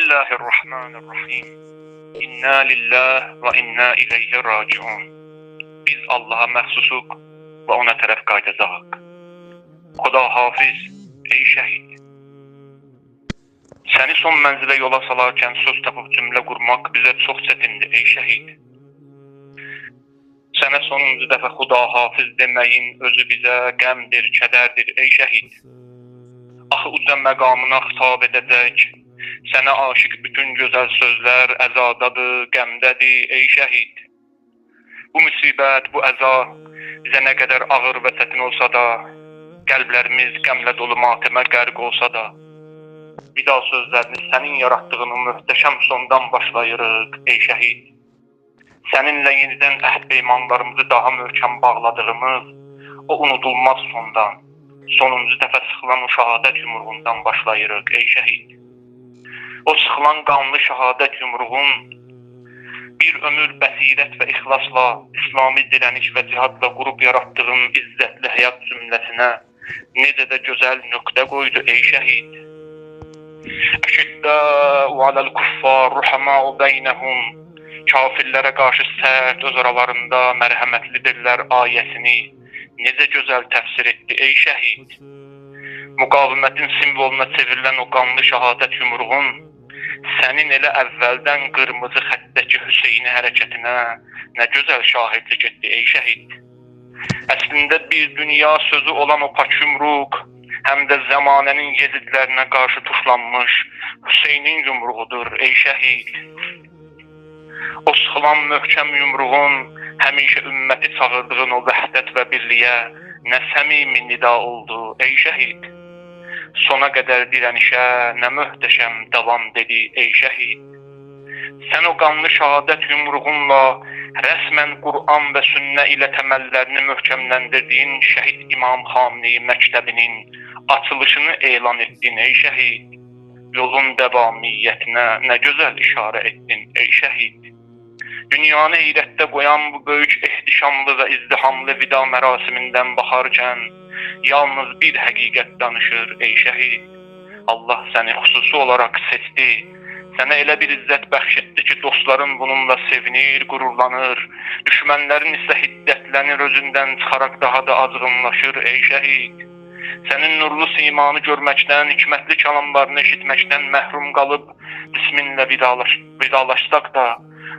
Bismillahirrahmanirrahim. İnna lillah ve inna ileyhi raciun. Biz Allah'a məxsusuq və ona tərəf qayıdacağıq. Xuda hafiz, ey şəhid. Səni son mənzilə yola salarkən söz tapıb cümlə qurmaq bizə çox çətindir, ey şəhid. Sənə sonuncu dəfə Xuda hafiz deməyin özü bizə qəmdir, kədərdir, ey şəhid. Axı uca məqamına xitab edəcək, sənə aşiq bütün gözəl sözlər əzadadır, qəmdədir, ey şəhid. Bu müsibət, bu əza bizə nə qədər ağır və çətin olsa da, qəlblərimiz qəmlə dolu matəmə qərq olsa da, vida sözlərini sənin yaratdığını möhtəşəm sondan başlayırıq, ey şəhid. Səninlə yenidən əhd peymanlarımızı daha möhkəm bağladığımız o unudulmaz sondan, sonuncu dəfə sıxılan o şəhadət yumruğundan başlayırıq, ey şəhid. O sıxılan qanlı şəhadət yumruğun bir ömür bəsirət və ixlasla, İslami dirəniş və cihadla qurub yaratdığın izzətli həyat cümləsinə necə də gözəl nöqtə qoydu, ey şəhid. Əşiddəu aləl kuffar, ruhəmau beynəhum. Kafirlərə qarşı sərt, öz aralarında mərhəmətlidirlər ayəsini necə gözəl təfsir etdi, ey şəhid. Müqavimətin simvoluna çevrilən o qanlı şəhadət yumruğun sənin elə əvvəldən qırmızı xəttəki Hüseyni hərəkətinə nə gözəl şahidlik etdi, ey şəhid. Əslində bir dünya sözü olan o pak yumruq həm də zəmanənin yezidlərinə qarşı tuşlanmış Hüseynin yumruğudur, ey şəhid. O sıxılan möhkəm yumruğun həmişə ümməti çağırdığın o vəhdət və birliyə nə səmimi nida oldu, ey şəhid. Sona qədər dirənişə nə möhtəşəm davam dedi, ey şəhid. Sən o qanlı şəhadət yumruğunla rəsmən Qur'an və sünnə ilə təməllərini möhkəmləndirdiyin şəhid İmam Xamenei məktəbinin açılışını elan etdin, ey şəhid. Yolun dəvamiyyətinə nə gözəl işarə etdin, ey şəhid. Dünyanı heyrətdə qoyan bu böyük ehtişamlı və izdihamlı vida mərasimindən baxarkən yalnız bir həqiqət danışır, ey şəhid. Allah səni xüsusi olaraq seçdi. Sənə elə bir izzət bəxş etdi ki, dostların bununla sevinir, qürurlanır. Düşmənlərin isə hiddətlənir, özündən çıxaraq daha da azğınlaşır, ey şəhid. Sənin nurlu simanı görməkdən, hikmətli kəlamlarını eşitməkdən məhrum qalıb, isminlə vidalaşsaq da,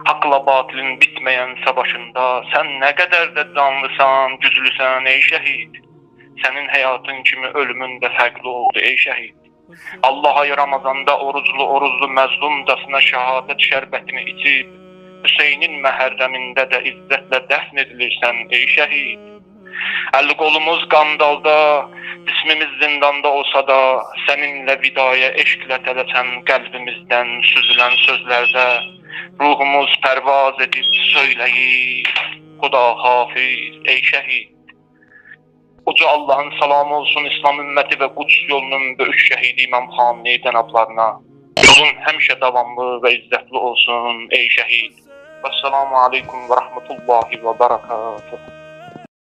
haqla batilin bitməyən savaşında sən nə qədər də canlısan, güclüsən, ey şəhid. Sənin həyatın kimi ölümün də fərqli oldu, ey şəhid. Allaha yaramazanda oruclu məzlumcasına şəhadət şərbətini içib, Hüseynin məhərrəmində də izzətlə dəfn edilirsən, ey şəhid. Əl qolumuz qandalda, cismimiz zindanda olsa da, səninlə vidaya eşqlə tələsən qəlbimizdən süzülən sözlərdə, ruhumuz pərvaz edib söyləyir, Xuda hafiz, ey şəhid. Uca Allahın salamı olsun İslam ümməti və Quds yolunun böyük şəhidi İmam Xamenei cənablarına. Yolun həmişə davamlı və izzətli olsun, ey şəhid. Vəssalamu aleykum və rəhmətullahi və bərəkatuhu.